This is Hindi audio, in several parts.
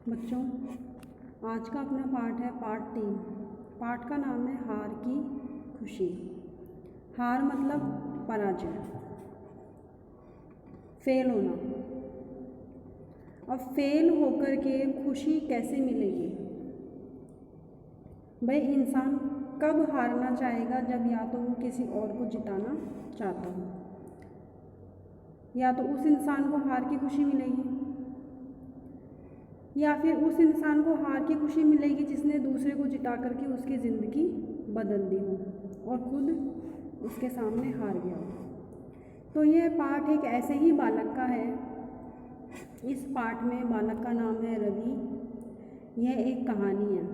बच्चों, आज का अपना पाठ है पाठ 3। पाठ का नाम है हार की खुशी। हार मतलब पराजय, फेल होना। अब फेल होकर के खुशी कैसे मिलेगी? भाई इंसान कब हारना चाहेगा? जब या तो वो किसी और को जिताना चाहता हो, या तो उस इंसान को हार की खुशी मिलेगी, या फिर उस इंसान को हार की खुशी मिलेगी जिसने दूसरे को जिता करके उसकी ज़िंदगी बदल दी हो और खुद उसके सामने हार गया हो। तो यह पाठ एक ऐसे ही बालक का है। इस पाठ में बालक का नाम है रवि। यह एक कहानी है।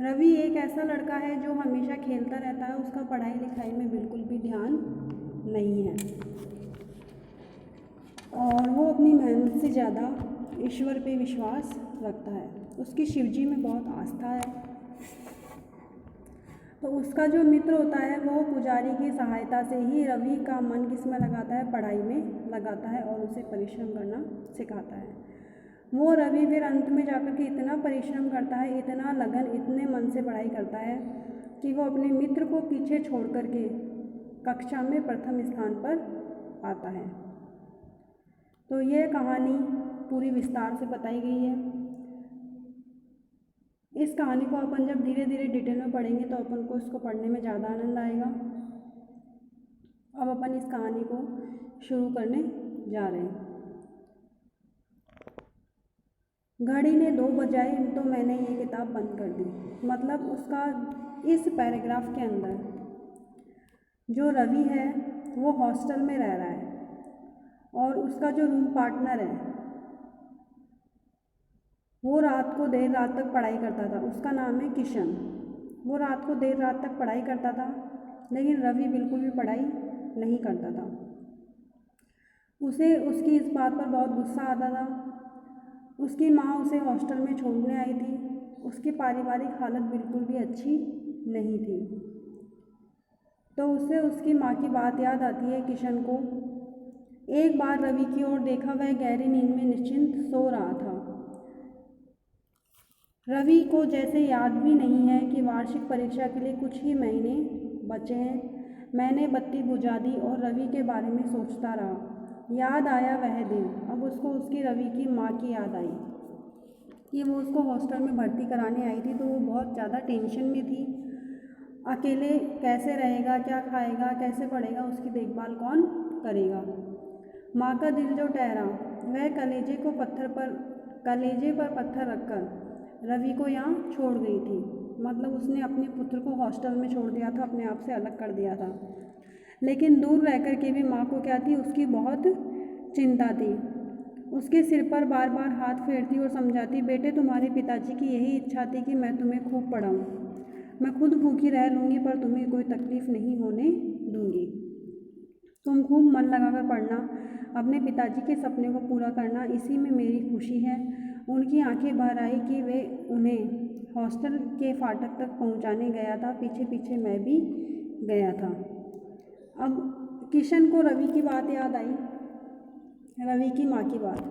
रवि एक ऐसा लड़का है जो हमेशा खेलता रहता है। उसका पढ़ाई लिखाई में बिल्कुल भी ध्यान नहीं है और वो अपनी मेहनत से ज़्यादा ईश्वर पे विश्वास रखता है। उसकी शिवजी में बहुत आस्था है। तो उसका जो मित्र होता है वो पुजारी की सहायता से ही रवि का मन किसमें लगाता है? पढ़ाई में लगाता है और उसे परिश्रम करना सिखाता है। वो रवि फिर अंत में जाकर के इतना परिश्रम करता है, इतना लगन, इतने मन से पढ़ाई करता है कि वो अपने मित्र को पीछे छोड़ करके कक्षा में प्रथम स्थान पर आता है। तो यह कहानी पूरी विस्तार से बताई गई है। इस कहानी को अपन जब धीरे धीरे डिटेल में पढ़ेंगे तो अपन को इसको पढ़ने में ज़्यादा आनंद आएगा। अब अपन इस कहानी को शुरू करने जा रहे हैं। घड़ी ने 2 बजाए तो मैंने ये किताब बंद कर दी। मतलब उसका इस पैराग्राफ के अंदर जो रवि है वो हॉस्टल में रह रहा है और उसका जो रूम पार्टनर है वो रात को देर रात तक पढ़ाई करता था। उसका नाम है किशन। वो रात को देर रात तक पढ़ाई करता था, लेकिन रवि बिल्कुल भी पढ़ाई नहीं करता था। उसे उसकी इस बात पर बहुत गुस्सा आता था। उसकी माँ उसे हॉस्टल में छोड़ने आई थी। उसकी पारिवारिक हालत बिल्कुल भी अच्छी नहीं थी। तो उसे उसकी माँ की बात याद आती है किशन को। एक बार रवि की ओर देखा, वह गहरी नींद में निश्चिंत सो रहा था। रवि को जैसे याद भी नहीं है कि वार्षिक परीक्षा के लिए कुछ ही महीने बचे हैं। मैंने बत्ती बुझा दी और रवि के बारे में सोचता रहा। याद आया वह दिन। अब उसको उसकी रवि की माँ की याद आई कि वो उसको हॉस्टल में भर्ती कराने आई थी, तो वो बहुत ज़्यादा टेंशन में थी। अकेले कैसे रहेगा, क्या खाएगा, कैसे पढ़ेगा, उसकी देखभाल कौन करेगा। माँ का दिल जो ठहरा, वह कलेजे पर पत्थर रखकर रवि को यहाँ छोड़ गई थी। मतलब उसने अपने पुत्र को हॉस्टल में छोड़ दिया था, अपने आप से अलग कर दिया था। लेकिन दूर रह कर के भी माँ को क्या थी? उसकी बहुत चिंता थी। उसके सिर पर बार बार हाथ फेरती और समझाती, बेटे तुम्हारे पिताजी की यही इच्छा थी कि मैं तुम्हें खूब पढ़ाऊँ। मैं खुद भूखी रह लूँगी पर तुम्हें कोई तकलीफ़ नहीं होने दूँगी। तुम खूब मन लगाकर पढ़ना, अपने पिताजी के सपने को पूरा करना, इसी में मेरी खुशी है। उनकी आंखें भर आई कि वे उन्हें हॉस्टल के फाटक तक पहुंचाने गया था। पीछे पीछे मैं भी गया था। अब किशन को रवि की बात याद आई, रवि की माँ की बात,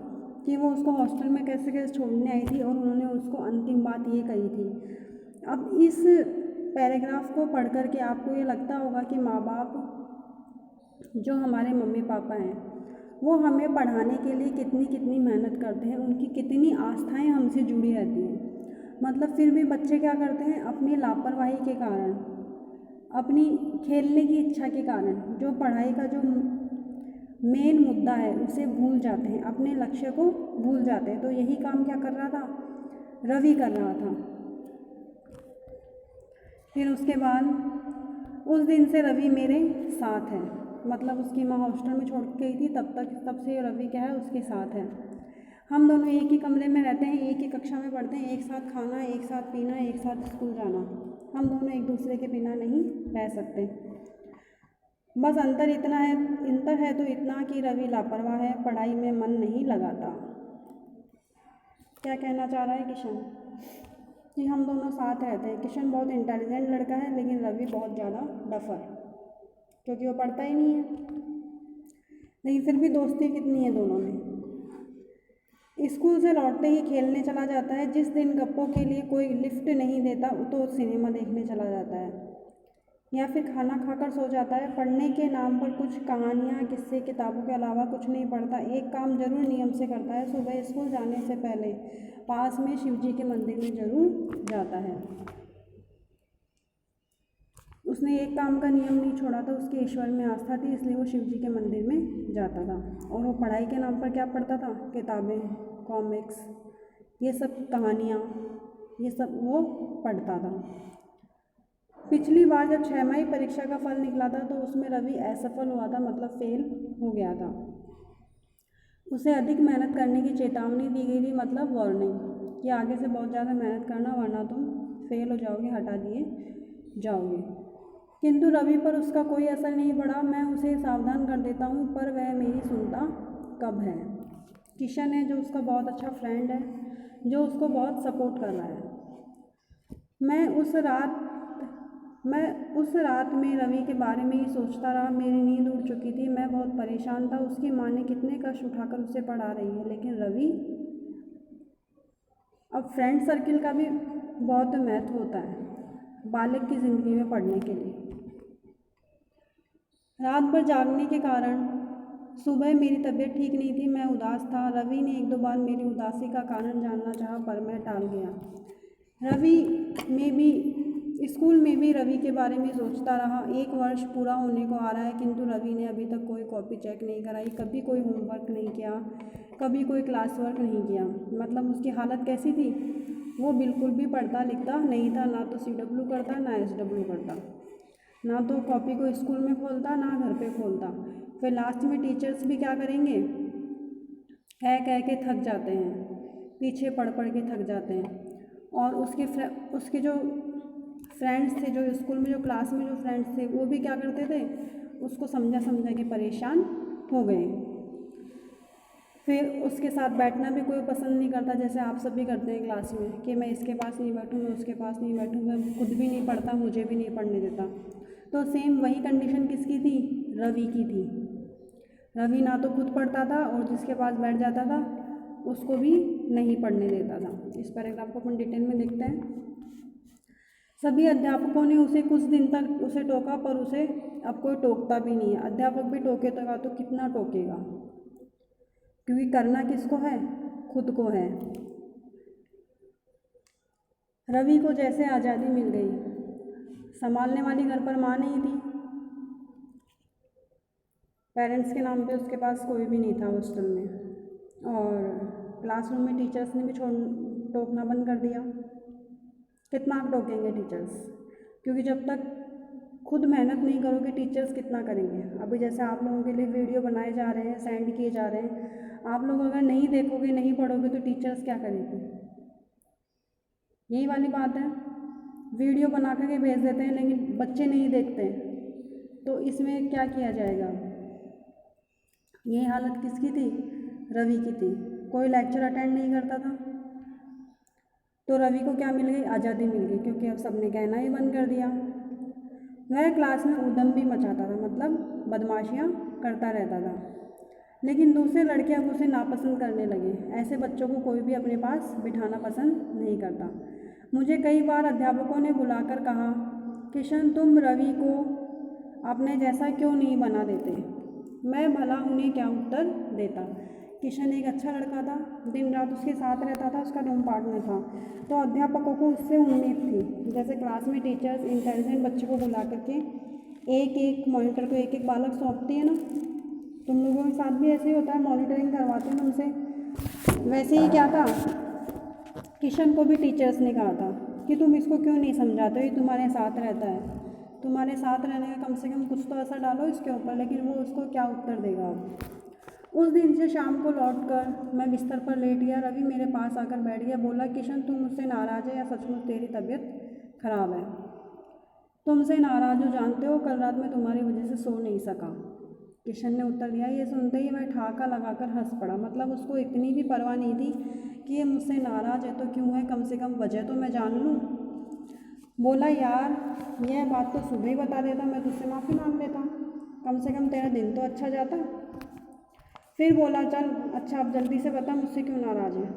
कि वो उसको हॉस्टल में कैसे कैसे छोड़ने आई थी और उन्होंने उसको अंतिम बात ये कही थी। अब इस पैराग्राफ को पढ़ कर के आपको ये लगता होगा कि माँ बाप जो हमारे मम्मी पापा हैं वो हमें पढ़ाने के लिए कितनी कितनी मेहनत करते हैं, उनकी कितनी आस्थाएं हमसे जुड़ी रहती हैं। मतलब फिर भी बच्चे क्या करते हैं? अपनी लापरवाही के कारण, अपनी खेलने की इच्छा के कारण जो पढ़ाई का जो मेन मुद्दा है उसे भूल जाते हैं, अपने लक्ष्य को भूल जाते हैं। तो यही काम क्या कर रहा था? रवि कर रहा था। फिर उसके बाद उस दिन से रवि मेरे साथ है। मतलब उसकी माँ हॉस्टल में छोड़ के गई थी, तब से रवि क्या है? उसके साथ है। हम दोनों एक ही कमरे में रहते हैं, एक ही कक्षा में पढ़ते हैं, एक साथ खाना, एक साथ पीना, एक साथ स्कूल जाना। हम दोनों एक दूसरे के बिना नहीं रह सकते। बस अंतर है तो इतना कि रवि लापरवाह है, पढ़ाई में मन नहीं लगाता। क्या कहना चाह रहा है किशन? कि हम दोनों साथ रहते हैं। किशन बहुत इंटेलिजेंट लड़का है, लेकिन रवि बहुत ज़्यादा डफर, क्योंकि वो पढ़ता ही नहीं है। लेकिन फिर भी दोस्ती कितनी है दोनों में। स्कूल से लौटते ही खेलने चला जाता है। जिस दिन गप्पों के लिए कोई लिफ्ट नहीं देता तो सिनेमा देखने चला जाता है या फिर खाना खाकर सो जाता है। पढ़ने के नाम पर कुछ कहानियाँ किस्से किताबों के अलावा कुछ नहीं पढ़ता। एक काम जरूर नियम से करता है, सुबह स्कूल जाने से पहले पास में शिव जी के मंदिर में जरूर जाता है। उसने एक काम का नियम नहीं छोड़ा था, उसके ईश्वर में आस्था थी, इसलिए वो शिव जी के मंदिर में जाता था। और वो पढ़ाई के नाम पर क्या पढ़ता था? किताबें, कॉमिक्स, ये सब कहानियाँ, ये सब वो पढ़ता था। पिछली बार जब 6वीं परीक्षा का फल निकला था तो उसमें रवि असफल हुआ था, मतलब फेल हो गया था। उसे अधिक मेहनत करने की चेतावनी दी गई थी, मतलब वार्निंग, कि आगे से बहुत ज़्यादा मेहनत करना वरना तुम फेल हो जाओगे, हटा दिए जाओगे। किंतु रवि पर उसका कोई असर नहीं पड़ा। मैं उसे सावधान कर देता हूँ पर वह मेरी सुनता कब है। किशन है जो उसका बहुत अच्छा फ्रेंड है, जो उसको बहुत सपोर्ट कर रहा है। मैं उस रात में रवि के बारे में ही सोचता रहा। मेरी नींद उड़ चुकी थी, मैं बहुत परेशान था। उसकी माँ ने कितने कष्ट उठाकर उसे पढ़ा रही है, लेकिन रवि, अब फ्रेंड सर्किल का भी बहुत महत्व होता है बालक की ज़िंदगी में पढ़ने के लिए। रात भर जागने के कारण सुबह मेरी तबीयत ठीक नहीं थी, मैं उदास था। रवि ने 1-2 बार मेरी उदासी का कारण जानना चाहा पर मैं टाल गया। स्कूल में भी रवि के बारे में सोचता रहा। 1 वर्ष पूरा होने को आ रहा है किंतु रवि ने अभी तक कोई कॉपी चेक नहीं कराई, कभी कोई होमवर्क नहीं किया, कभी कोई क्लास वर्क नहीं किया। मतलब उसकी हालत कैसी थी? वो बिल्कुल भी पढ़ता लिखता नहीं था, ना तो CW करता ना SW करता, ना तो कॉपी को स्कूल में खोलता ना घर पे खोलता। फिर लास्ट में टीचर्स भी क्या करेंगे? कह कह के थक जाते हैं, पीछे पढ़ पढ़ के थक जाते हैं। और उसके जो फ्रेंड्स थे, जो स्कूल में जो क्लास में जो फ्रेंड्स थे, वो भी क्या करते थे? उसको समझा समझा के परेशान हो गए। फिर उसके साथ बैठना भी कोई पसंद नहीं करता, जैसे आप सब भी करते हैं क्लास में कि मैं इसके पास नहीं बैठूँ, मैं उसके पास नहीं बैठूँ, मैं खुद भी नहीं पढ़ता, मुझे भी नहीं पढ़ने देता। तो सेम वही कंडीशन किसकी थी? रवि की थी। रवि ना तो खुद पढ़ता था और जिसके पास बैठ जाता था उसको भी नहीं पढ़ने देता था। इस पैराग्राफ को अपन डिटेल में देखते हैं। सभी अध्यापकों ने उसे कुछ दिन तक उसे टोका पर उसे अब कोई टोकता भी नहीं है। अध्यापक भी टोकेगा तो कितना टोकेगा, क्योंकि करना किसको है? खुद को है। रवि को जैसे आज़ादी मिल गई। संभालने वाली घर पर माँ नहीं थी, पेरेंट्स के नाम पे उसके पास कोई भी नहीं था हॉस्टल में, और क्लासरूम में टीचर्स ने भी टोकना बंद कर दिया। कितना आप टोकेंगे टीचर्स? क्योंकि जब तक खुद मेहनत नहीं करोगे टीचर्स कितना करेंगे? अभी जैसे आप लोगों के लिए वीडियो बनाए जा रहे हैं, सेंड किए जा रहे हैं, आप लोग अगर नहीं देखोगे नहीं पढ़ोगे तो टीचर्स क्या करेंगे? यही वाली बात है। वीडियो बना करके भेज देते हैं लेकिन बच्चे नहीं देखते, तो इसमें क्या किया जाएगा? ये हालत किसकी थी? रवि की थी। कोई लेक्चर अटेंड नहीं करता था, तो रवि को क्या मिल गई? आज़ादी मिल गई, क्योंकि अब सबने कहना ही बंद कर दिया। वह क्लास में ऊधम भी मचाता था, मतलब बदमाशियाँ करता रहता था, लेकिन दूसरे लड़के अब उसे नापसंद करने लगे। ऐसे बच्चों को कोई भी अपने पास बिठाना पसंद नहीं करता। मुझे कई बार अध्यापकों ने बुलाकर कहा, किशन तुम रवि को अपने जैसा क्यों नहीं बना देते? मैं भला उन्हें क्या उत्तर देता? किशन एक अच्छा लड़का था, दिन रात उसके साथ रहता था, उसका रूम पार्टनर था, तो अध्यापकों को उससे उम्मीद थी। जैसे क्लास में टीचर्स इंटेलिजेंट बच्चे को बुला करके एक एक मॉनिटर को एक एक बालक सौंपती है ना, तुम लोगों के साथ भी ऐसे ही होता है, मॉनिटरिंग करवाते हैं उनसे। वैसे ही क्या था, किशन को भी टीचर्स ने कहा था कि तुम इसको क्यों नहीं समझाते हो, ये तुम्हारे साथ रहता है, तुम्हारे साथ रहने का कम से कम कुछ तो असर डालो इसके ऊपर। लेकिन वो उसको क्या उत्तर देगा? अब उस दिन से शाम को लौटकर मैं बिस्तर पर लेट गया। रवि मेरे पास आकर बैठ गया, बोला, किशन तुम मुझसे नाराज़ है या सचमुच तेरी तबीयत खराब है? तुमसे नाराज़ हो, जानते हो कल रात में तुम्हारी वजह से सो नहीं सका। किशन ने उत्तर दिया। ये सुनते ही वह ठहाका लगाकर हंस पड़ा। मतलब उसको इतनी भी परवाह नहीं थी कि ये मुझसे नाराज़ है तो क्यों है, कम से कम वजह तो मैं जान लूँ। बोला, यार यह बात तो सुबह ही बता देता, मैं तुझसे माफ़ी मांग लेता, कम से कम तेरा दिन तो अच्छा जाता। फिर बोला, चल अच्छा अब जल्दी से बता मुझसे क्यों नाराज़ है।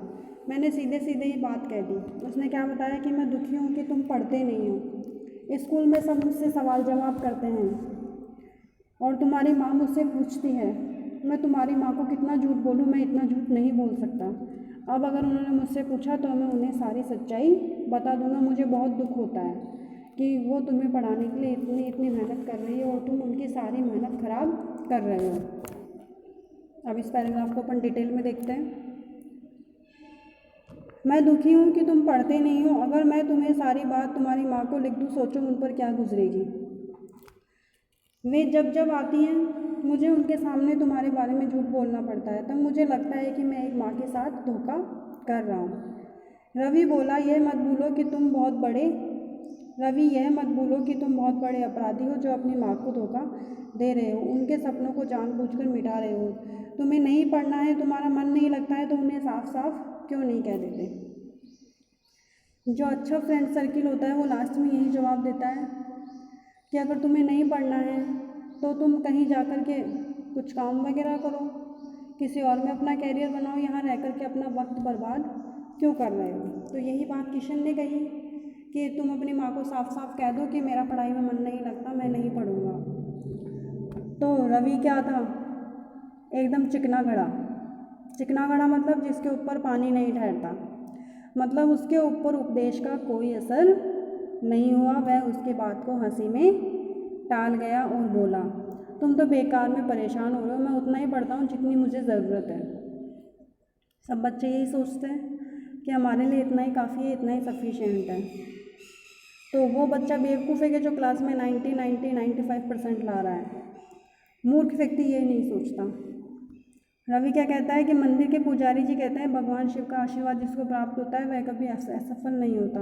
मैंने सीधे सीधे ही बात कह दी। उसने क्या बताया कि मैं दुखी हूँ कि तुम पढ़ते नहीं हो, स्कूल में सब मुझसे सवाल जवाब करते हैं और तुम्हारी माँ मुझसे पूछती है। मैं तुम्हारी माँ को कितना झूठ बोलूँ, मैं इतना झूठ नहीं बोल सकता। अब अगर उन्होंने मुझसे पूछा तो मैं उन्हें सारी सच्चाई बता दूँगा। मुझे बहुत दुख होता है कि वो तुम्हें पढ़ाने के लिए इतनी इतनी मेहनत कर रही है और तुम उनकी सारी मेहनत ख़राब कर रहे हो। अब इस पैराग्राफ को अपन डिटेल में देखते हैं। मैं दुखी हूँ कि तुम पढ़ते नहीं हो। अगर मैं तुम्हें सारी बात तुम्हारी माँ को लिख दूँ, सोचो उन पर क्या गुजरेगी। वे जब जब आती हैं मुझे उनके सामने तुम्हारे बारे में झूठ बोलना पड़ता है, तब मुझे लगता है कि मैं एक माँ के साथ धोखा कर रहा हूँ। रवि बोला, यह मत भूलो कि तुम बहुत बड़े अपराधी हो जो अपनी माँ को धोखा दे रहे हो, उनके सपनों को जानबूझकर मिटा रहे हो। तुम्हें नहीं पढ़ना है, तुम्हारा मन नहीं लगता है तो उन्हें साफ साफ क्यों नहीं कह देते। जो अच्छा फ्रेंड सर्किल होता है वो लास्ट में यही जवाब देता है कि अगर तुम्हें नहीं पढ़ना है तो तुम कहीं जा कर के कुछ काम वगैरह करो, किसी और में अपना कैरियर बनाओ, यहाँ रह कर के अपना वक्त बर्बाद क्यों कर रहे हो। तो यही बात किशन ने कही कि तुम अपनी माँ को साफ साफ कह दो कि मेरा पढ़ाई में मन नहीं लगता, मैं नहीं पढ़ूँगा। तो रवि क्या था, एकदम चिकना घड़ा मतलब जिसके ऊपर पानी नहीं ठहरता, मतलब उसके ऊपर उपदेश का कोई असर नहीं हुआ। वह उसके बात को हंसी में टाल गया और बोला, तुम तो बेकार में परेशान हो रहे हो, मैं उतना ही पढ़ता हूँ जितनी मुझे ज़रूरत है। सब बच्चे यही सोचते हैं कि हमारे लिए इतना ही काफ़ी है, इतना ही सफिशिएंट है। तो वो बच्चा बेवकूफ़ है कि जो क्लास में 95% ला रहा है। मूर्ख व्यक्ति ये नहीं सोचता। रवि क्या कहता है कि मंदिर के पुजारी जी कहते हैं भगवान शिव का आशीर्वाद जिसको प्राप्त होता है वह कभी असफल नहीं होता।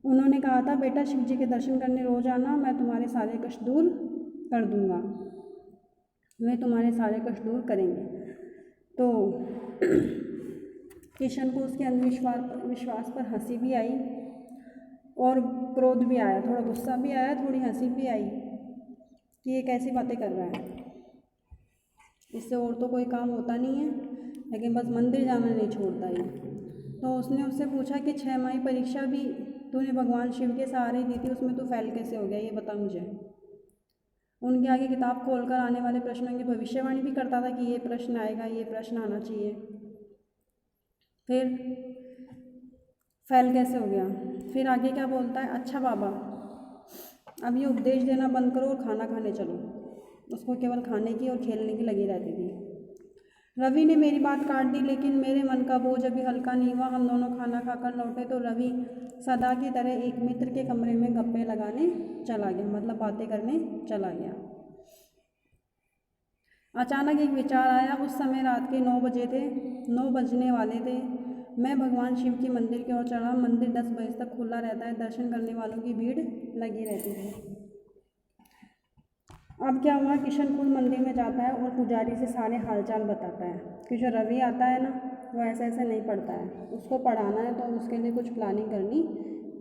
उन्होंने कहा था, बेटा शिव जी के दर्शन करने रोज आना, मैं तुम्हारे सारे कष्ट दूर कर दूंगा। वे तुम्हारे सारे कष्ट दूर करेंगे। तो किशन को उसके अंधविश्वास पर हंसी भी आई और क्रोध भी आया, थोड़ा गुस्सा भी आया, थोड़ी हंसी भी आई कि ये कैसी बातें कर रहा है, इससे और तो कोई काम होता नहीं है, लेकिन बस मंदिर जाना नहीं छोड़ता ये। तो उसने उससे पूछा कि 6 माही परीक्षा भी तूने भगवान शिव के सहारे दी थी, उसमें तू फेल कैसे हो गया, ये बता मुझे। उनके आगे किताब खोलकर आने वाले प्रश्नों की भविष्यवाणी भी करता था कि ये प्रश्न आएगा, ये प्रश्न आना चाहिए। फिर फेल कैसे हो गया। फिर आगे क्या बोलता है, अच्छा बाबा अब ये उपदेश देना बंद करो और खाना खाने चलो। उसको केवल खाने की और खेलने की लगी रहती थी। रवि ने मेरी बात काट दी, लेकिन मेरे मन का बोझ अभी हल्का नहीं हुआ। हम दोनों खाना खाकर लौटे तो रवि सदा की तरह एक मित्र के कमरे में गप्पे लगाने चला गया, मतलब बातें करने चला गया। अचानक एक विचार आया। उस समय रात के 9 बजे थे, 9 बजने वाले थे। मैं भगवान शिव की मंदिर की ओर चढ़ा। मंदिर 10 बजे तक खुला रहता है, दर्शन करने वालों की भीड़ लगी रहती है। अब क्या हुआ, किशन खुद मंदिर में जाता है और पुजारी से सारे हालचाल बताता है कि जो रवि आता है ना वो ऐसे ऐसे नहीं पढ़ता है, उसको पढ़ाना है तो उसके लिए कुछ प्लानिंग करनी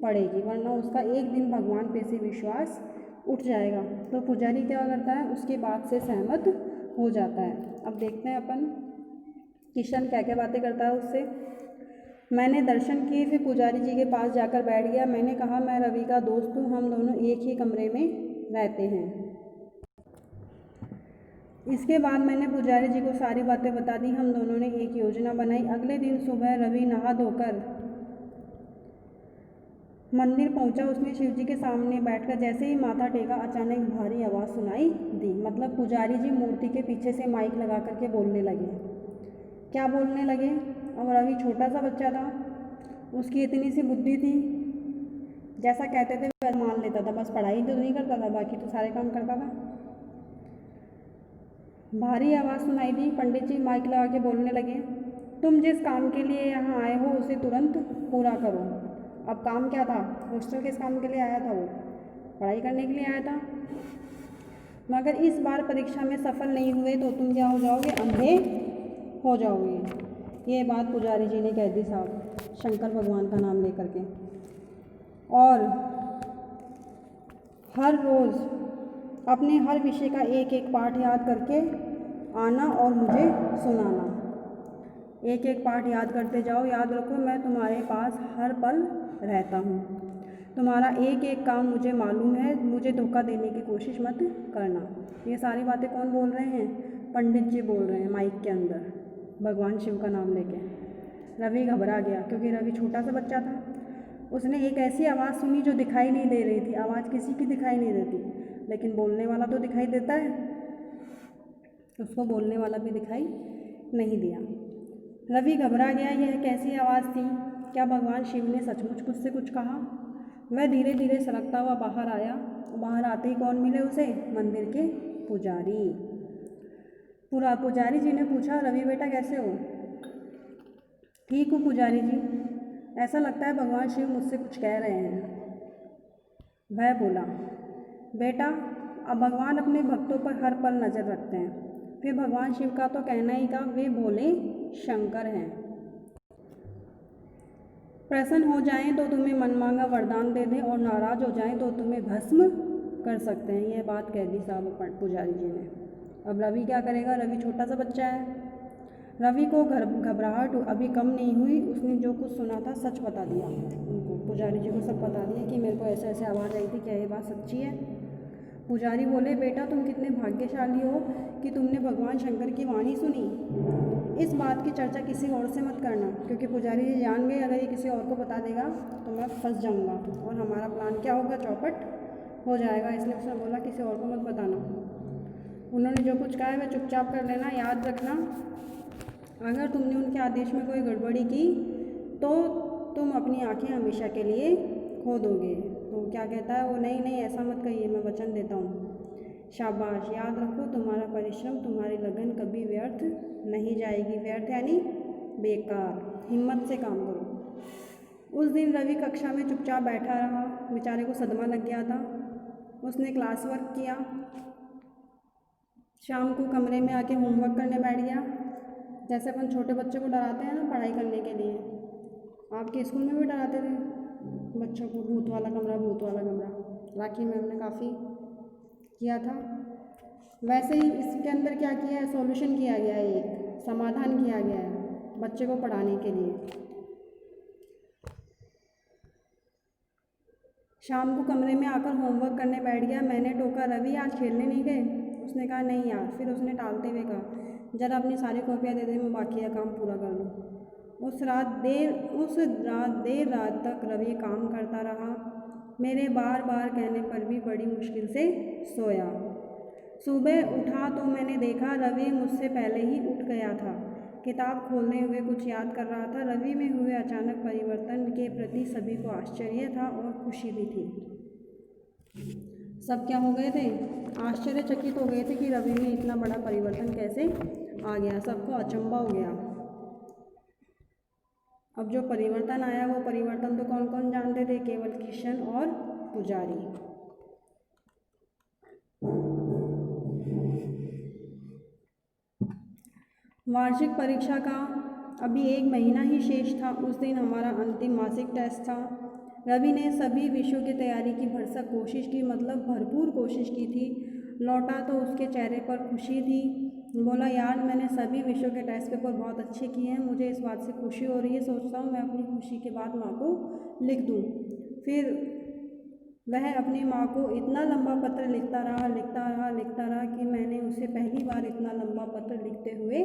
पड़ेगी, वरना उसका एक दिन भगवान पे से विश्वास उठ जाएगा। तो पुजारी क्या करता है, उसकी बात से सहमत हो जाता है। अब देखते हैं अपन किशन क्या क्या बातें करता है उससे। मैंने दर्शन किए, फिर पुजारी जी के पास जाकर बैठ गया। मैंने कहा, मैं रवि का दोस्त हूँ, हम दोनों एक ही कमरे में रहते हैं। इसके बाद मैंने पुजारी जी को सारी बातें बता दी। हम दोनों ने एक योजना बनाई। अगले दिन सुबह रवि नहा धोकर मंदिर पहुंचा। उसने शिव जी के सामने बैठकर जैसे ही माथा टेका, अचानक भारी आवाज़ सुनाई दी। मतलब पुजारी जी मूर्ति के पीछे से माइक लगा करके बोलने लगे। क्या बोलने लगे? अब रवि छोटा सा बच्चा था, उसकी इतनी सी बुद्धि थी, जैसा कहते थे वैसा मान लेता था, बस पढ़ाई तो नहीं करता था, बाकी तो सारे काम करता था। भारी आवाज़ सुनाई दी। पंडित जी माइक लगा के बोलने लगे, तुम जिस काम के लिए यहाँ आए हो उसे तुरंत पूरा करो। अब काम क्या था? हॉस्टल किस काम के लिए आया था? वो पढ़ाई करने के लिए आया था। मगर इस बार परीक्षा में सफल नहीं हुए तो तुम क्या हो जाओगे? अंधे हो जाओगे। ये बात पुजारी जी ने कह दी साहब, शंकर भगवान का नाम लेकर के। और हर रोज़ अपने हर विषय का एक एक पाठ याद करके आना और मुझे सुनाना। एक एक पाठ याद करते जाओ। याद रखो मैं तुम्हारे पास हर पल रहता हूँ। तुम्हारा एक एक काम मुझे मालूम है। मुझे धोखा देने की कोशिश मत करना। ये सारी बातें कौन बोल रहे हैं? पंडित जी बोल रहे हैं माइक के अंदर, भगवान शिव का नाम लेके। रवि घबरा गया क्योंकि रवि छोटा सा बच्चा था। उसने एक ऐसी आवाज़ सुनी जो दिखाई नहीं दे रही थी। आवाज़ किसी की दिखाई नहीं देती, लेकिन बोलने वाला तो दिखाई देता है। उसको बोलने वाला भी दिखाई नहीं दिया। रवि घबरा गया। यह कैसी आवाज़ थी? क्या भगवान शिव ने सचमुच मुझसे कुछ कहा? वह धीरे धीरे सरकता हुआ बाहर आया। बाहर आते ही कौन मिले उसे? मंदिर के पुजारी। पुजारी जी ने पूछा, रवि बेटा कैसे हो? ठीक हूँ पुजारी जी। ऐसा लगता है भगवान शिव मुझसे कुछ कह रहे हैं। वह बोला, बेटा अब भगवान अपने भक्तों पर हर पल नज़र रखते हैं। फिर भगवान शिव का तो कहना ही था, वे भोले शंकर हैं। प्रसन्न हो जाएं तो तुम्हें मनमांगा वरदान दे दें और नाराज़ हो जाएं तो तुम्हें भस्म कर सकते हैं। यह बात कह दी साहब पुजारी जी ने। अब रवि क्या करेगा? रवि छोटा सा बच्चा है। रवि को घबराहट अभी कम नहीं हुई। उसने जो कुछ सुना था सच बता दिया उनको। पुजारी जी को सब बता दिया कि मेरे को ऐसे ऐसे आवाज़ आई थी, क्या ये बात सच्ची है? पुजारी बोले, बेटा तुम कितने भाग्यशाली हो कि तुमने भगवान शंकर की वाणी सुनी। इस बात की चर्चा किसी और से मत करना, क्योंकि पुजारी जी जान गए अगर ये किसी और को बता देगा तो मैं फंस जाऊंगा और हमारा प्लान क्या होगा? चौपट हो जाएगा। इसलिए उसने बोला किसी और को मत बताना। उन्होंने जो कुछ कहा है वह चुपचाप कर लेना। याद रखना, अगर तुमने उनके आदेश में कोई गड़बड़ी की तो तुम अपनी आंखें हमेशा के लिए खो दोगे। तो क्या कहता है वो? नहीं नहीं ऐसा मत कहिए, मैं वचन देता हूँ। शाबाश। याद रखो तुम्हारा परिश्रम, तुम्हारी लगन कभी व्यर्थ नहीं जाएगी। व्यर्थ यानी बेकार। हिम्मत से काम करो। उस दिन रवि कक्षा में चुपचाप बैठा रहा। बेचारे को सदमा लग गया था। उसने क्लास वर्क किया। शाम को कमरे में आके होमवर्क करने बैठ गया। जैसे अपन छोटे बच्चों को डराते हैं ना पढ़ाई करने के लिए, आपके स्कूल में भी डराते थे बच्चों को, भूत वाला कमरा, भूत वाला कमरा। राखी मैम ने काफ़ी किया था। वैसे ही इसके अंदर क्या किया है? सॉल्यूशन किया गया है, एक समाधान किया गया है बच्चे को पढ़ाने के लिए। शाम को कमरे में आकर होमवर्क करने बैठ गया। मैंने टोका, रवि आज खेलने नहीं गए? उसने कहा नहीं यार। फिर उसने टालते हुए कहा, जरा अपनी सारी कॉपियाँ दे दे, मैं बाकी का काम पूरा कर लूँ। उस रात देर रात तक रवि काम करता रहा। मेरे बार बार कहने पर भी बड़ी मुश्किल से सोया। सुबह उठा तो मैंने देखा रवि मुझसे पहले ही उठ गया था। किताब खोलने हुए कुछ याद कर रहा था। रवि में हुए अचानक परिवर्तन के प्रति सभी को आश्चर्य था और खुशी भी थी। सब क्या हो गए थे? आश्चर्यचकित हो गए थे कि रवि में इतना बड़ा परिवर्तन कैसे आ गया। सबको अचंभा हो गया। अब जो परिवर्तन आया वो परिवर्तन तो कौन कौन जानते थे? केवल किशन और पुजारी। वार्षिक परीक्षा का अभी 1 महीना ही शेष था। उस दिन हमारा अंतिम मासिक टेस्ट था। रवि ने सभी विषयों की तैयारी की भरसक कोशिश की, मतलब भरपूर कोशिश की थी। लौटा तो उसके चेहरे पर खुशी थी। बोला, यार मैंने सभी विषयों के टेस्ट पेपर बहुत अच्छे किए हैं। मुझे इस बात से खुशी हो रही है। सोचता हूँ मैं अपनी खुशी के बाद माँ को लिख दूँ। फिर वह अपनी माँ को इतना लंबा पत्र लिखता रहा कि मैंने उसे पहली बार इतना लंबा पत्र लिखते हुए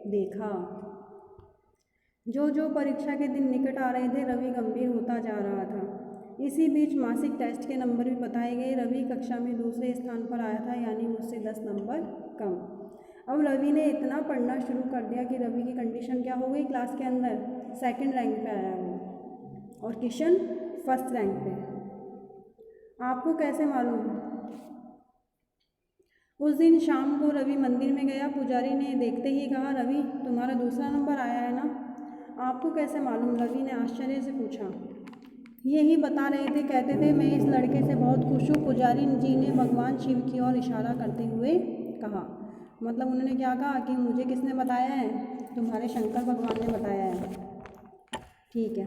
देखा। जो जो परीक्षा के दिन निकट आ रहे थे रवि गंभीर होता जा रहा था। इसी बीच मासिक टेस्ट के नंबर भी बताए गए। रवि कक्षा में दूसरे स्थान पर आया था, यानी मुझसे 10 नंबर कम। अब रवि ने इतना पढ़ना शुरू कर दिया कि रवि की कंडीशन क्या हो गई क्लास के अंदर? 2nd रैंक पे आया वो और किशन 1st रैंक पे। आपको कैसे मालूम? उस दिन शाम को रवि मंदिर में गया। पुजारी ने देखते ही कहा, रवि तुम्हारा दूसरा नंबर आया है ना? आपको कैसे मालूम? रवि ने आश्चर्य से पूछा। यही बता रहे थे, कहते थे मैं इस लड़के से बहुत खुश हूँ। पुजारी जी ने भगवान शिव की ओर इशारा करते हुए कहा। मतलब उन्होंने क्या कहा कि मुझे किसने बताया है? तुम्हारे शंकर भगवान ने बताया है। ठीक है।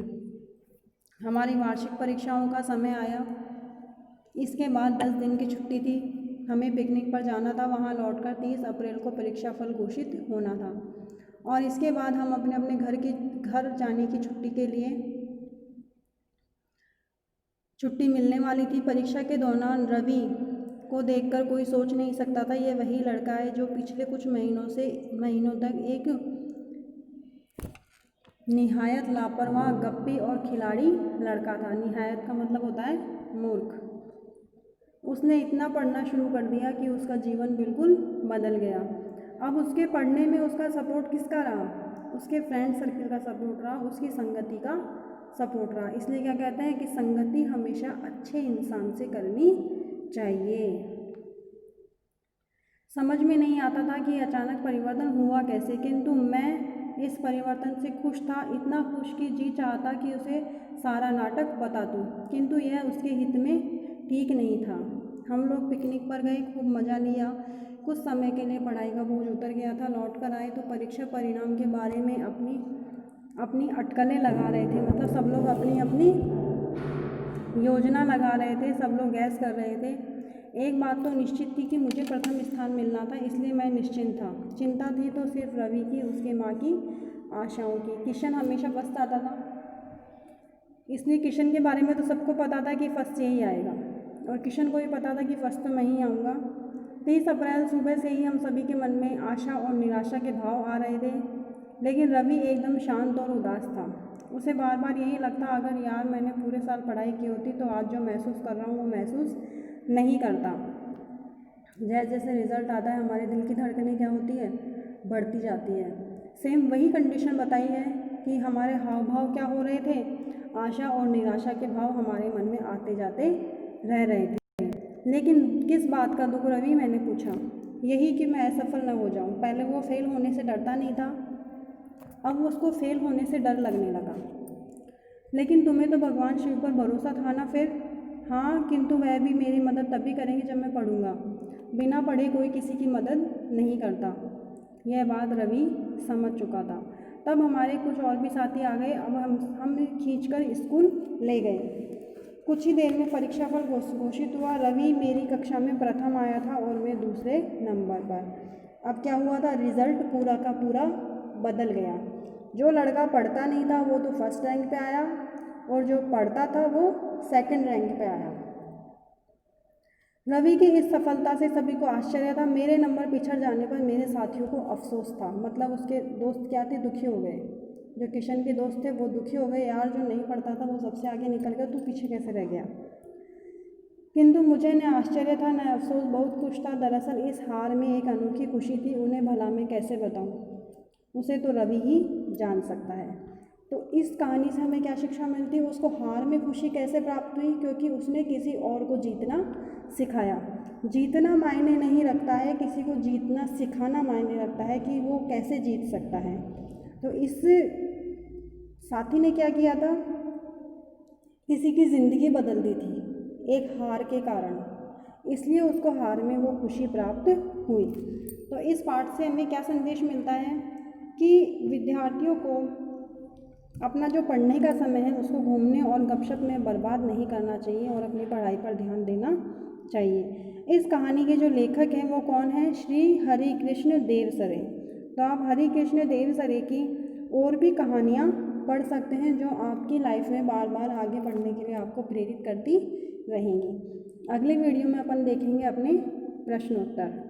हमारी वार्षिक परीक्षाओं का समय आया। इसके बाद 10 दिन की छुट्टी थी। हमें पिकनिक पर जाना था, वहाँ लौटकर 30 अप्रैल को परीक्षा फल घोषित होना था और इसके बाद हम अपने अपने घर जाने की छुट्टी मिलने वाली थी। परीक्षा के दौरान रवि को देखकर कोई सोच नहीं सकता था ये वही लड़का है जो पिछले कुछ महीनों तक एक निहायत लापरवाह, गप्पी और खिलाड़ी लड़का था। निहायत का मतलब होता है मूर्ख। उसने इतना पढ़ना शुरू कर दिया कि उसका जीवन बिल्कुल बदल गया। अब उसके पढ़ने में उसका सपोर्ट किसका रहा? उसके फ्रेंड सर्किल का सपोर्ट रहा, उसकी संगति का सपोर्ट रहा। इसलिए क्या कहते हैं कि संगति हमेशा अच्छे इंसान से करनी चाहिए। समझ में नहीं आता था कि अचानक परिवर्तन हुआ कैसे, किंतु मैं इस परिवर्तन से खुश था, इतना खुश कि जी चाहता कि उसे सारा नाटक बता दूं, किंतु यह उसके हित में ठीक नहीं था। हम लोग पिकनिक पर गए, खूब मज़ा लिया। कुछ समय के लिए पढ़ाई का बोझ उतर गया था। लौट कर आए तो परीक्षा परिणाम के बारे में अपनी अटकलें लगा रहे थे। मतलब सब लोग अपनी अपनी योजना लगा रहे थे, सब लोग गैस कर रहे थे। एक बात तो निश्चित थी कि मुझे प्रथम स्थान मिलना था, इसलिए मैं निश्चिंत था। चिंता थी तो सिर्फ रवि की, उसके माँ की आशाओं की। किशन हमेशा फर्स्ट आता था, इसलिए किशन के बारे में तो सबको पता था कि फर्स्ट यही आएगा और किशन को भी पता था कि फर्स्ट तो मैं ही आऊँगा। 30 अप्रैल सुबह से ही हम सभी के मन में आशा और निराशा के भाव आ रहे थे, लेकिन रवि एकदम शांत और उदास था। उसे बार बार यही लगता, अगर यार मैंने पूरे साल पढ़ाई की होती तो आज जो महसूस कर रहा हूँ वो महसूस नहीं करता। जैसे जैसे रिजल्ट आता है हमारे दिल की धड़कनें क्या होती है, बढ़ती जाती है। सेम वही कंडीशन बताई है कि हमारे हाव भाव क्या हो रहे थे, आशा और निराशा के भाव हमारे मन में आते जाते रह रहे थे। लेकिन किस बात का दुख रवि, मैंने पूछा। यही कि मैं असफल न हो जाऊं। पहले वो फेल होने से डरता नहीं था, अब उसको फेल होने से डर लगने लगा। लेकिन तुम्हें तो भगवान शिव पर भरोसा था ना फिर? हाँ, किंतु वह भी मेरी मदद तभी करेंगे जब मैं पढ़ूंगा। बिना पढ़े कोई किसी की मदद नहीं करता। यह बात रवि समझ चुका था। तब हमारे कुछ और भी साथी आ गए। अब हम खींचकर स्कूल ले गए। कुछ ही देर में परीक्षा फल घोषित हुआ। रवि मेरी कक्षा में प्रथम आया था और मैं दूसरे नंबर पर। अब क्या हुआ था, रिजल्ट पूरा का पूरा बदल गया। जो लड़का पढ़ता नहीं था वो तो फर्स्ट रैंक पे आया और जो पढ़ता था वो सेकंड रैंक पे आया। रवि की इस सफलता से सभी को आश्चर्य था। मेरे नंबर पिछड़ जाने पर मेरे साथियों को अफसोस था। मतलब उसके दोस्त क्या थे, दुखी हो गए। जो किशन के दोस्त थे वो दुखी हो गए, यार जो नहीं पढ़ता था वो सबसे आगे निकल गया, तू पीछे कैसे रह गया। किंतु मुझे न आश्चर्य था न अफसोस, बहुत खुश था। दरअसल इस हार में एक अनोखी खुशी थी, उन्हें भला मैं कैसे बताऊं, उसे तो रवि ही जान सकता है। तो इस कहानी से हमें क्या शिक्षा मिलती है, उसको हार में खुशी कैसे प्राप्त हुई, क्योंकि उसने किसी और को जीतना सिखाया। जीतना मायने नहीं रखता है, किसी को जीतना सिखाना मायने रखता है कि वो कैसे जीत सकता है। तो इस साथी ने क्या किया था, किसी की ज़िंदगी बदल दी थी एक हार के कारण, इसलिए उसको हार में वो खुशी प्राप्त हुई। तो इस पाठ से हमें क्या संदेश मिलता है कि विद्यार्थियों को अपना जो पढ़ने का समय है उसको घूमने और गपशप में बर्बाद नहीं करना चाहिए और अपनी पढ़ाई पर ध्यान देना चाहिए। इस कहानी के जो लेखक हैं वो कौन है, श्री हरिकृष्ण देवसरे। तो आप हरिकृष्ण देवसरे की और भी कहानियाँ पढ़ सकते हैं जो आपकी लाइफ में बार बार आगे बढ़ने के लिए आपको प्रेरित करती रहेंगी। अगले वीडियो में अपन देखेंगे अपने प्रश्नोत्तर।